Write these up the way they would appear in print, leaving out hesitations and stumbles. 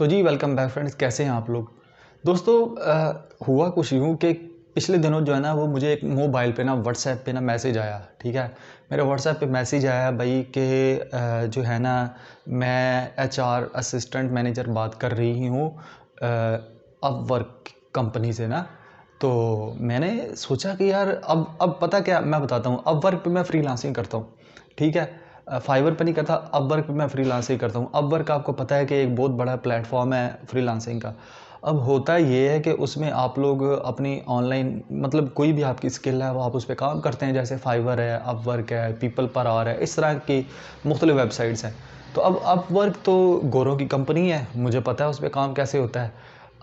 तो जी welcome back friends, कैसे हैं आप लोग। दोस्तों हुआ कुछ यूँ कि पिछले दिनों जो है ना वो मुझे एक मोबाइल पे ना व्हाट्सएप पे ना मैसेज आया। ठीक है, मेरे व्हाट्सएप पे मैसेज आया भाई कि जो है ना मैं एचआर असिस्टेंट मैनेजर बात कर रही हूँ अपवर्क कंपनी से ना। तो मैंने सोचा कि यार अब पता क्या, मैं बताता हूँ। अपवर्क पे मैं फ्रीलांसिंग करता हूँ। ठीक है, फाइवर पे नहीं करता, अपवर्क पे मैं फ्रीलांसिंग करता हूँ। अपवर्क आपको पता है कि एक बहुत बड़ा प्लेटफॉर्म है फ्रीलांसिंग का। अब होता ये है कि उसमें आप लोग अपनी ऑनलाइन मतलब कोई भी आपकी स्किल है वो आप उस पर काम करते हैं। जैसे फाइवर है, अपवर्क है, पीपल पर आवर है, इस तरह की मुख्तलिफ वेबसाइट्स हैं। तो अब अपवर्क तो गोरों की कंपनी है, मुझे पता है उस पर काम कैसे होता है।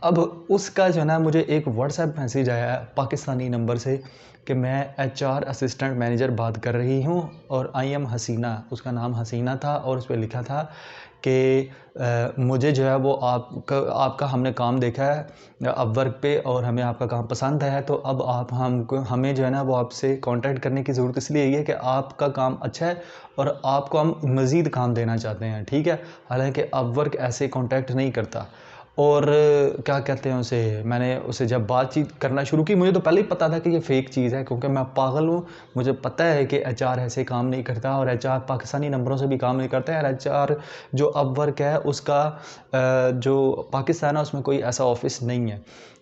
अब उसका जो है ना मुझे एक व्हाट्सएप मैसेज आया है पाकिस्तानी नंबर से कि मैं एचआर असिस्टेंट मैनेजर बात कर रही हूँ और आई एम हसीना, उसका नाम हसीना था और उस पर लिखा था कि मुझे जो है वो आपका हमने काम देखा है अपवर्क पे और हमें आपका काम पसंद आया है। तो अब आप हमें जो है ना वो आपसे कांटेक्ट करने की ज़रूरत इसलिए है कि आपका काम अच्छा है और आपको हम मज़ीद काम देना चाहते हैं। ठीक है, हालांकि अपवर्क ऐसे कांटेक्ट नहीं करता। और क्या कहते हैं उसे, मैंने उसे जब बातचीत करना शुरू की, मुझे तो पहले ही पता था कि ये फ़ेक चीज़ है क्योंकि मैं पागल हूँ। मुझे पता है कि एचआर ऐसे काम नहीं करता और एचआर पाकिस्तानी नंबरों से भी काम नहीं करता है। और एचआर जो अपवर्क है उसका जो पाकिस्तान है उसमें कोई ऐसा ऑफिस नहीं है।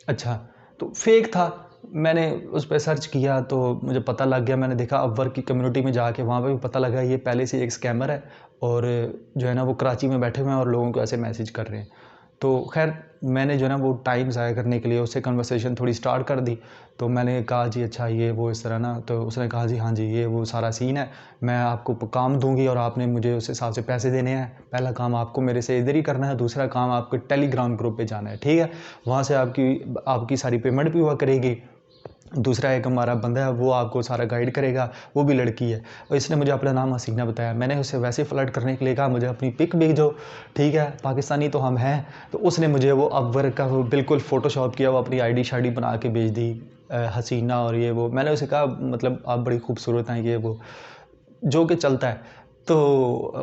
अच्छा, तो फेक था। मैंने उस पर सर्च किया तो मुझे पता लग गया। मैंने देखा अपवर्क की कम्युनिटी में जाके, वहाँ पे भी पता लगा ये पहले से एक स्कैमर है और जो है ना वो कराची में बैठे हुए हैं और लोगों को ऐसे मैसेज कर रहे हैं। तो खैर मैंने जो है ना वो टाइम ज़ाया करने के लिए उससे कन्वर्सेशन थोड़ी स्टार्ट कर दी। तो मैंने कहा जी अच्छा ये वो इस तरह ना, तो उसने कहा जी हाँ जी ये वो सारा सीन है, मैं आपको काम दूंगी और आपने मुझे उस हिसाब से पैसे देने हैं। पहला काम आपको मेरे से इधर ही करना है, दूसरा काम आपको टेलीग्राम ग्रुप पे जाना है। ठीक है, वहाँ से आपकी आपकी सारी पेमेंट भी हुआ करेगी। दूसरा एक हमारा बंदा है वो आपको सारा गाइड करेगा, वो भी लड़की है और इसने मुझे अपना नाम हसीना बताया। मैंने उसे वैसे फ्लर्ट करने के लिए कहा मुझे अपनी पिक भेजो। ठीक है, पाकिस्तानी तो हम हैं। तो उसने मुझे वो अपवर्क का वो बिल्कुल फ़ोटोशॉप किया, वो अपनी आईडी शाडी बना के भेज दी हसीना और ये वो। मैंने उसे कहा मतलब आप बड़ी खूबसूरत हैं ये वो, जो कि चलता है। तो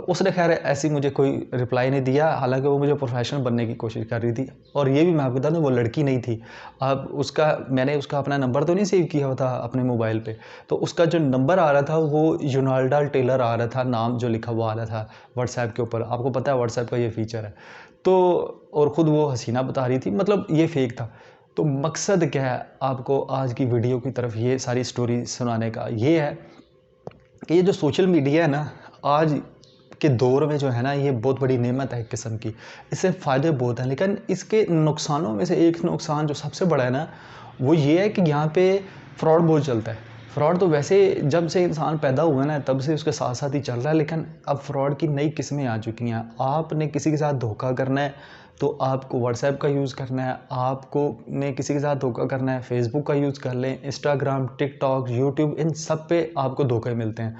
उसने खैर ऐसी मुझे कोई रिप्लाई नहीं दिया, हालांकि वो मुझे प्रोफेशनल बनने की कोशिश कर रही थी। और ये भी मैं आपको बता दूं वो लड़की नहीं थी। अब उसका मैंने उसका अपना नंबर तो नहीं सेव किया हुआ था अपने मोबाइल पे। तो उसका जो नंबर आ रहा था वो यूनाल्डा टेलर आ रहा था, नाम जो लिखा हुआ आ रहा था व्हाट्सएप के ऊपर। आपको पता है व्हाट्सएप का ये फीचर है। तो और ख़ुद वो हसीना बता रही थी, मतलब ये फेक था। तो मकसद क्या है आपको आज की वीडियो की तरफ ये सारी स्टोरी सुनाने का, ये है कि ये जो सोशल मीडिया है ना आज के दौर में जो है ना ये बहुत बड़ी नेमत है एक किस्म की। इससे फ़ायदे बहुत हैं लेकिन इसके नुकसानों में से एक नुकसान जो सबसे बड़ा है ना वो ये है कि यहाँ पे फ्रॉड बहुत चलता है। फ्रॉड तो वैसे जब से इंसान पैदा हुआ है ना तब से उसके साथ साथ ही चल रहा है, लेकिन अब फ्रॉड की नई किस्में आ चुकी हैं। आपने किसी के साथ धोखा करना है तो आपको व्हाट्सएप का यूज़ करना है, आपको ने किसी के साथ धोखा करना है फेसबुक का यूज़ कर लें, इंस्टाग्राम, टिकटॉक, यूट्यूब, इन सब पे आपको धोखे मिलते हैं।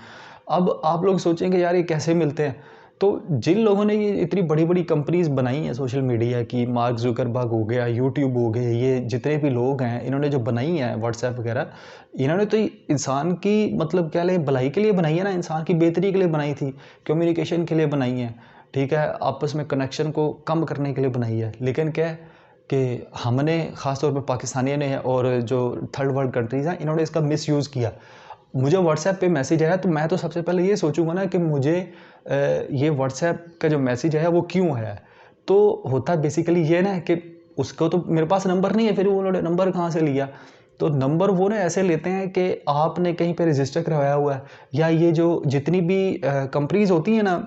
अब आप लोग सोचेंगे यार ये कैसे मिलते हैं। तो जिन लोगों ने ये इतनी बड़ी बड़ी कंपनीज बनाई हैं सोशल मीडिया की, मार्क जुकरबर्ग हो गया, यूट्यूब हो गए, ये जितने भी लोग हैं इन्होंने जो बनाई है व्हाट्सएप वगैरह, इन्होंने तो इंसान की मतलब क्या लें भलाई के लिए बनाई है ना, इंसान की बेहतरी के लिए बनाई थी, कम्युनिकेशन के लिए बनाई है। ठीक है, आपस में कनेक्शन को कम करने के लिए बनाई है। लेकिन क्या है कि हमने ख़ासतौर पर पाकिस्तानियों ने और जो थर्ड वर्ल्ड कंट्रीज़ हैं इन्होंने इसका मिसयूज़ किया। मुझे व्हाट्सएप पे मैसेज आया तो मैं तो सबसे पहले ये सोचूंगा ना कि मुझे ये व्हाट्सएप का जो मैसेज आया वो क्यों है। तो होता बेसिकली ये ना कि उसको तो मेरे पास नंबर नहीं है, फिर उन्होंने नंबर कहाँ से लिया। तो नंबर वो ना ऐसे लेते हैं कि आपने कहीं पे रजिस्टर करवाया हुआ है, या ये जो जितनी भी कंपनीज होती हैं ना,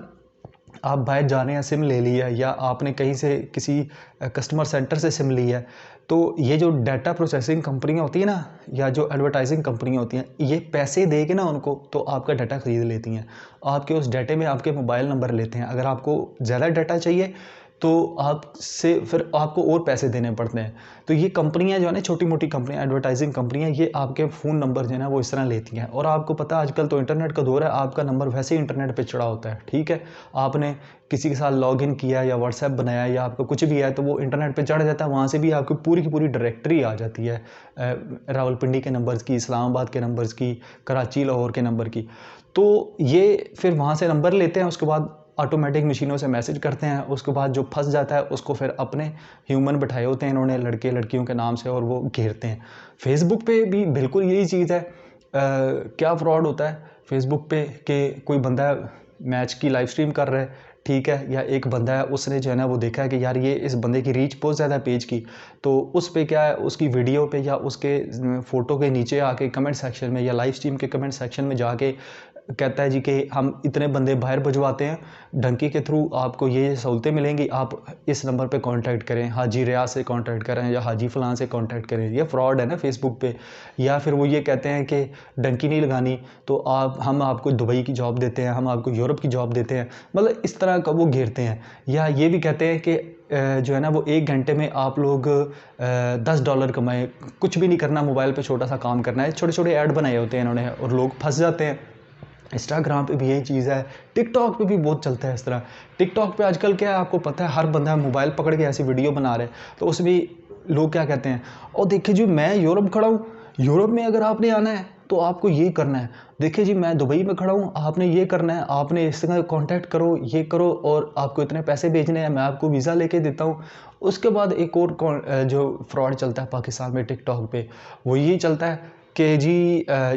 आप बाहर जा रहे हैं सिम ले लिया या आपने कहीं से किसी कस्टमर सेंटर से सिम ली है, तो ये जो डाटा प्रोसेसिंग कंपनियां होती हैं ना या जो एडवर्टाइजिंग कंपनियां होती हैं ये पैसे दे के ना उनको तो आपका डाटा ख़रीद लेती हैं। आपके उस डाटे में आपके मोबाइल नंबर लेते हैं। अगर आपको ज़्यादा डाटा चाहिए तो आपसे फिर आपको और पैसे देने पड़ते हैं। तो ये कंपनियां जो है ना, छोटी मोटी कंपनियां, एडवर्टाइजिंग कंपनियां, ये आपके फ़ोन नंबर जो है ना वो इस तरह लेती हैं। और आपको पता है आजकल तो इंटरनेट का दौर है, आपका नंबर वैसे ही इंटरनेट पे चढ़ा होता है। ठीक है, आपने किसी के साथ लॉगिन किया या व्हाट्सएप बनाया या आपको कुछ भी है तो वो इंटरनेट पे चढ़ जाता है, वहाँ से भी आपकी पूरी की पूरी डायरेक्टरी आ जाती है रावलपिंडी के नंबर्स की, इस्लामाबाद के नंबर्स की, कराची लाहौर के नंबर की। तो ये फिर वहाँ से नंबर लेते हैं, उसके बाद ऑटोमेटिक मशीनों से मैसेज करते हैं, उसके बाद जो फंस जाता है उसको फिर अपने ह्यूमन बिठाए होते हैं इन्होंने लड़के लड़कियों के नाम से, और वो घेरते हैं। फेसबुक पे भी बिल्कुल यही चीज़ है। क्या फ्रॉड होता है फेसबुक पे कि कोई बंदा मैच की लाइव स्ट्रीम कर रहा है, ठीक है, या एक बंदा है उसने जो है ना वो देखा है कि यार ये इस बंदे की रीच बहुत ज़्यादा है पेज की, तो उस पे क्या है उसकी वीडियो पे या उसके फ़ोटो के नीचे आके कमेंट सेक्शन में या लाइव स्ट्रीम के कमेंट सेक्शन में जाके कहता है जी कि हम इतने बंदे बाहर भिजवाते हैं, डंकी के थ्रू आपको ये सहूलतें मिलेंगी, आप इस नंबर पे कांटेक्ट करें, हाजी रियाज से कांटेक्ट करें या हाजी फलां से कांटेक्ट करें। ये फ्रॉड है ना फेसबुक पे। या फिर वो ये कहते हैं कि डंकी नहीं लगानी तो हम आपको दुबई की जॉब देते हैं, हम आपको यूरोप की जॉब देते हैं, मतलब इस तरह का वो घेरते हैं। या ये भी कहते हैं कि जो है ना वो 1 घंटे में आप लोग $10 कमाएं, कुछ भी नहीं करना, मोबाइल पे छोटा सा काम करना है। छोटे छोटे ऐड बनाए होते हैं इन्होंने और लोग फंस जाते हैं। इंस्टाग्राम पे भी यही चीज़ है, टिकटॉक पे भी बहुत चलता है इस तरह। टिकटॉक पे आजकल क्या है आपको पता है, हर बंदा मोबाइल पकड़ के ऐसी वीडियो बना रहे हैं, तो उसमें लोग क्या कहते हैं, और देखिए जी मैं यूरोप खड़ा हूँ, यूरोप में अगर आपने आना है तो आपको ये करना है, देखिए जी मैं दुबई में खड़ा हूँ, आपने ये करना है, आपने इस तरह कॉन्टैक्ट करो, ये करो, और आपको इतने पैसे भेजने हैं, मैं आपको वीज़ा लेके देता हूँ। उसके बाद एक और जो फ्रॉड चलता है पाकिस्तान में टिकटॉक पे, वो यही चलता है कि जी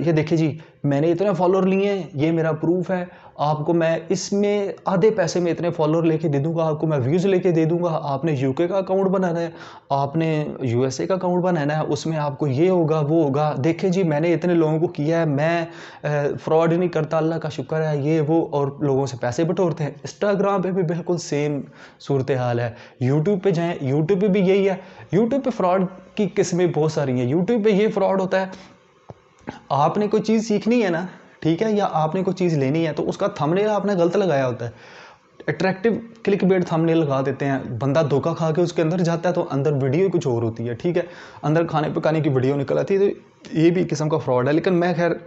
ये देखिए जी मैंने इतने फॉलोअर लिए हैं, ये मेरा प्रूफ है, आपको मैं इसमें आधे पैसे में इतने फॉलोअर लेके दे दूंगा, आपको मैं व्यूज़ लेके दे दूंगा, आपने यूके का अकाउंट बनाना है, आपने यूएसए का अकाउंट बनाना है, उसमें आपको ये होगा वो होगा, देखिए जी मैंने इतने लोगों को किया है, मैं फ्रॉड नहीं करता, अल्लाह का शुक्र है, ये वो, और लोगों से पैसे बटोरते हैं। इंस्टाग्राम पे भी बिल्कुल सेम सूरत हाल है। यूट्यूब पे जाएँ, यूट्यूब पे भी यही है। यूट्यूब पे फ्रॉड की किस्में बहुत सारी हैं। यूट्यूब पे ये फ्रॉड होता है, आपने कोई चीज़ सीखनी है ना, ठीक है, या आपने कोई चीज़ लेनी है, तो उसका थंबनेल आपने गलत लगाया होता है, अट्रैक्टिव क्लिक बेट थंबनेल लगा देते हैं, बंदा धोखा खा के उसके अंदर जाता है तो अंदर वीडियो कुछ और होती है, ठीक है, अंदर खाने पकाने की वीडियो निकल आती है, तो ये भी किस्म का फ्रॉड है। लेकिन मैं खैर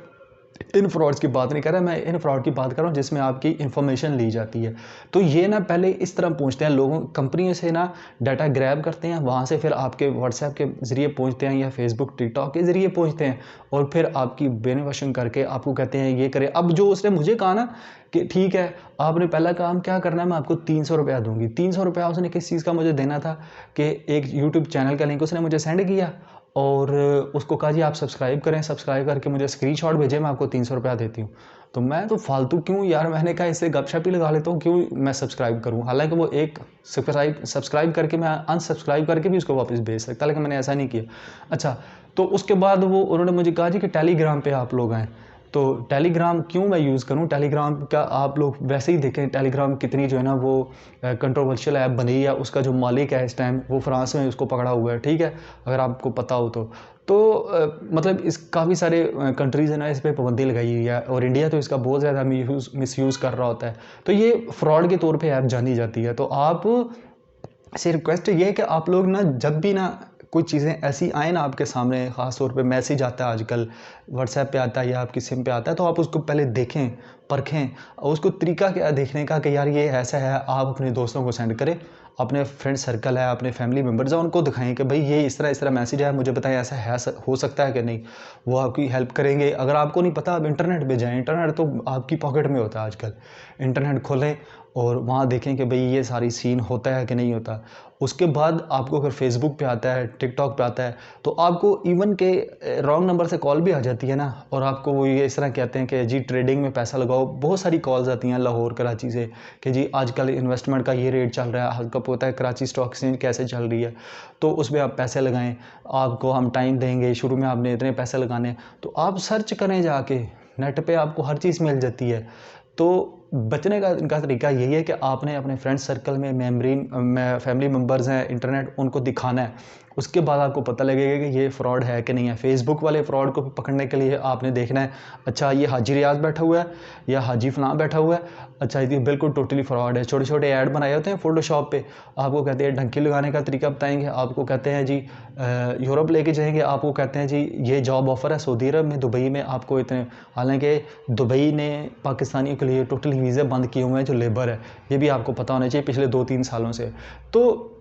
इन फ्रॉड्स की बात नहीं कर रहा, मैं इन फ्रॉड की बात कर रहा हूँ जिसमें आपकी इन्फॉर्मेशन ली जाती है। तो ये ना पहले इस तरह पूछते हैं लोगों, कंपनियों से ना डाटा ग्रैब करते हैं, वहाँ से फिर आपके व्हाट्सएप के ज़रिए पहुँचते हैं या फेसबुक टिकटॉक के ज़रिए पहुँचते हैं, और फिर आपकी ब्रेन वॉशिंग करके आपको कहते हैं ये करें। अब जो उसने मुझे कहा ना कि ठीक है आपने पहला काम क्या करना है, मैं आपको 300 रुपया दूंगी। 300 रुपया उसने किस चीज़ का मुझे देना था कि एक यूट्यूब चैनल का लिंक उसने मुझे सेंड किया और उसको कहा जी आप सब्सक्राइब करें, सब्सक्राइब करके मुझे स्क्रीनशॉट भेजें, मैं आपको 300 रुपया देती हूँ। तो मैं तो फालतू क्यों यार, मैंने कहा इससे गपशप ही लगा लेता हूँ, क्यों मैं सब्सक्राइब करूँ, हालांकि वो एक सब्सक्राइब करके मैं अनसब्सक्राइब करके भी उसको वापस भेज सकता, लेकिन मैंने ऐसा नहीं किया। अच्छा, तो उसके बाद वो उन्होंने मुझे कहा जी कि टेलीग्राम पे आप लोग आएँ। तो टेलीग्राम क्यों मैं यूज़ करूं, टेलीग्राम का आप लोग वैसे ही देखें, टेलीग्राम कितनी जो है ना वो कंट्रोवर्शियल ऐप बनी है, उसका जो मालिक है इस टाइम वो फ्रांस में उसको पकड़ा हुआ है, ठीक है, अगर आपको पता हो तो मतलब इस काफ़ी सारे कंट्रीज़ है ना इस पर पाबंदी लगाई हुई है, और इंडिया तो इसका बहुत ज़्यादा मिसयूज़ कर रहा होता है। तो ये फ्रॉड के तौर पर ऐप जानी जाती है। तो आप से रिक्वेस्ट ये है कि आप लोग ना जब भी ना कोई चीज़ें ऐसी आए ना आपके सामने, ख़ास तौर पे मैसेज आता है आजकल व्हाट्सएप पे आता है या आपकी सिम पे आता है, तो आप उसको पहले देखें, परखें, और उसको तरीका क्या है देखने का कि यार ये ऐसा है, आप अपने दोस्तों को सेंड करें, अपने फ्रेंड सर्कल है, अपने फैमिली मेम्बर्स हैं, उनको दिखाएं कि भाई ये इस तरह मैसेज है, मुझे बताएं ऐसा है हो सकता है कि नहीं, वो आपकी हेल्प करेंगे। अगर आपको नहीं पता आप इंटरनेट पे जाएं, इंटरनेट तो आपकी पॉकेट में होता है आजकल, इंटरनेट खोलें और वहाँ देखें कि भाई ये सारी सीन होता है कि नहीं होता। उसके बाद आपको अगर फेसबुक पे आता है, टिकटॉक पे आता है, तो आपको इवन के रॉन्ग नंबर से कॉल भी आ जाती है ना, और आपको वो ये इस तरह कहते हैं कि जी ट्रेडिंग में पैसा लगाओ। बहुत सारी कॉल्स आती हैं लाहौर कराची से कि जी आजकल इन्वेस्टमेंट का ये रेट चल रहा है, आपको पता है कराची स्टॉक एक्सचेंज कैसे चल रही है, तो उसमें आप पैसे लगाएं, आपको हम टाइम देंगे, शुरू में आपने इतने पैसे लगाने हैं। तो आप सर्च करें जाके, नेट पे आपको हर चीज़ मिल जाती है। तो बचने का इनका तरीका यही है कि आपने अपने फ्रेंड सर्कल में फैमिली मेम्बर्स हैं, इंटरनेट उनको दिखाना है, उसके बाद आपको पता लगेगा कि ये फ्रॉड है कि नहीं है। फेसबुक वाले फ्रॉड को पकड़ने के लिए आपने देखना है, अच्छा ये हाजी रियाज बैठा हुआ है या हाजी फलां बैठा हुआ है, अच्छा ये बिल्कुल टोटली फ्रॉड है। छोटे छोटे ऐड बनाए होते हैं फोटोशॉप पे, आपको कहते हैं ढंकी लगाने का तरीका बताएंगे, आपको कहते हैं जी यूरोप लेके जाएंगे, आपको कहते हैं जी ये जॉब ऑफ़र है सऊदी अरब में, दुबई में, आपको इतने, हालांकि दुबई ने पाकिस्तानियों के लिए टोटली वीज़े बंद किए हुए हैं जो लेबर है, ये भी आपको पता होना चाहिए पिछले 2-3 सालों से। तो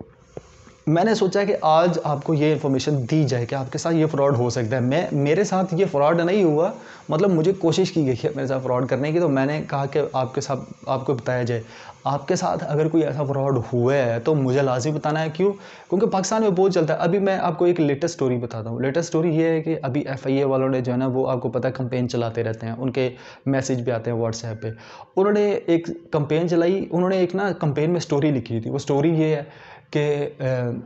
मैंने सोचा कि आज आपको ये इन्फॉर्मेशन दी जाए कि आपके साथ ये फ्रॉड हो सकता है। मेरे साथ ये फ्रॉड नहीं हुआ, मतलब मुझे कोशिश की गई है मेरे साथ फ्रॉड करने की, तो मैंने कहा कि आपके साथ आपको बताया जाए। आपके साथ अगर कोई ऐसा फ्रॉड हुआ है तो मुझे लाज़मी बताना है। क्यों? क्योंकि पाकिस्तान में बहुत चलता है। अभी मैं आपको एक लेटेस्ट स्टोरी बताता हूँ। लेटेस्ट स्टोरी ये है कि अभी FIA वालों ने जो है ना, वो आपको पता है कैंपेन चलाते रहते हैं, उनके मैसेज भी आते हैं व्हाट्सएप पे। उन्होंने एक कैंपेन चलाई, उन्होंने एक ना कैंपेन में स्टोरी लिखी थी। वो स्टोरी ये है कि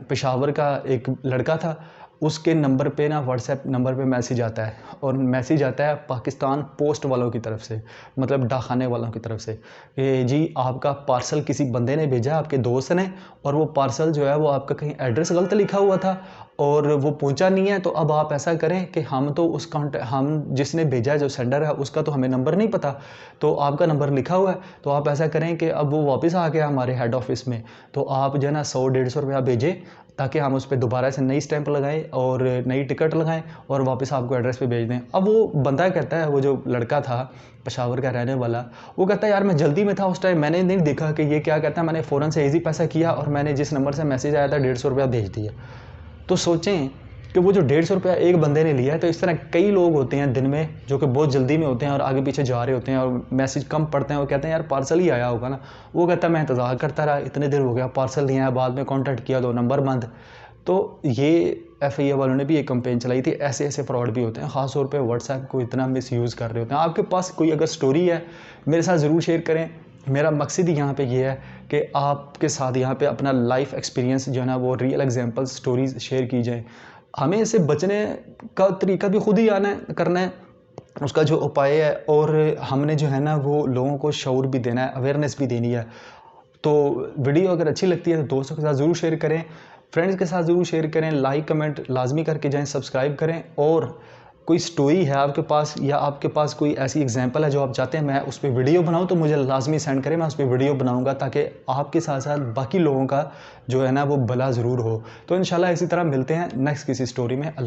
पेशावर का एक लड़का था, उसके नंबर पे ना, व्हाट्सएप नंबर पे मैसेज आता है, और मैसेज आता है पाकिस्तान पोस्ट वालों की तरफ से, मतलब डाकखाने वालों की तरफ से, कि जी आपका पार्सल किसी बंदे ने भेजा, आपके दोस्त ने, और वो पार्सल जो है वो आपका कहीं एड्रेस गलत लिखा हुआ था और वो पहुंचा नहीं है। तो अब आप ऐसा करें कि हम जिसने भेजा है, जो सेंडर है, उसका तो हमें नंबर नहीं पता, तो आपका नंबर लिखा हुआ है, तो आप ऐसा करें कि अब वो वापस आ गया हमारे हेड ऑफिस में, तो आप जो है ना 100-150 रुपया भेजें, ताकि हम उस पर दोबारा से नई स्टैंप लगाएं और नई टिकट लगाएं और वापस आपको एड्रेस पे भेज दें। अब वो बंदा कहता है, वो जो लड़का था पेशावर का रहने वाला, वो कहता है यार मैं जल्दी में था उस टाइम, मैंने नहीं देखा कि ये क्या कहता है, मैंने फ़ौरन से ईजी पैसा किया और मैंने जिस नंबर से मैसेज आया था 150 रुपया भेज दिया। तो सोचें कि वो जो 150 रुपया एक बंदे ने लिया है, तो इस तरह कई लोग होते हैं दिन में जो कि बहुत जल्दी में होते हैं और आगे पीछे जा रहे होते हैं और मैसेज कम पढ़ते हैं और कहते हैं यार पार्सल ही आया होगा ना। वो कहता है मैं इंतज़ार करता रहा, इतने दिन हो गया, पार्सल नहीं आया, बाद में कॉन्टैक्ट किया तो नंबर बंद। तो ये FIA वालों ने भी एक कैंपेन चलाई थी। ऐसे ऐसे फ्रॉड भी होते हैं, ख़ास तौर पे व्हाट्सएप को इतना मिसयूज़ कर रहे होते हैं। आपके पास कोई अगर स्टोरी है, मेरे साथ ज़रूर शेयर करें। मेरा मकसद ही यहाँ पे ये है कि आपके साथ यहाँ पे अपना लाइफ एक्सपीरियंस जो है ना, वो रियल एग्जांपल स्टोरीज़ शेयर की जाए। हमें इससे बचने का तरीका भी खुद ही आना है, करना है, उसका जो उपाय है, और हमने जो है ना वो लोगों को शऊर भी देना है, अवेयरनेस भी देनी है। तो वीडियो अगर अच्छी लगती है तो दोस्तों के साथ ज़रूर शेयर करें, फ्रेंड्स के साथ ज़रूर शेयर करें, लाइक कमेंट लाजमी करके जाएं, सब्सक्राइब करें। और कोई स्टोरी है आपके पास, या आपके पास कोई ऐसी एग्जांपल है जो आप चाहते हैं मैं उस पर वीडियो बनाऊं, तो मुझे लाजमी सेंड करें, मैं उस पर वीडियो बनाऊंगा, ताकि आपके साथ साथ बाकी लोगों का जो है ना वो भला ज़रूर हो। तो इंशाल्लाह इसी तरह मिलते हैं नेक्स्ट किसी स्टोरी में। अल्लाह।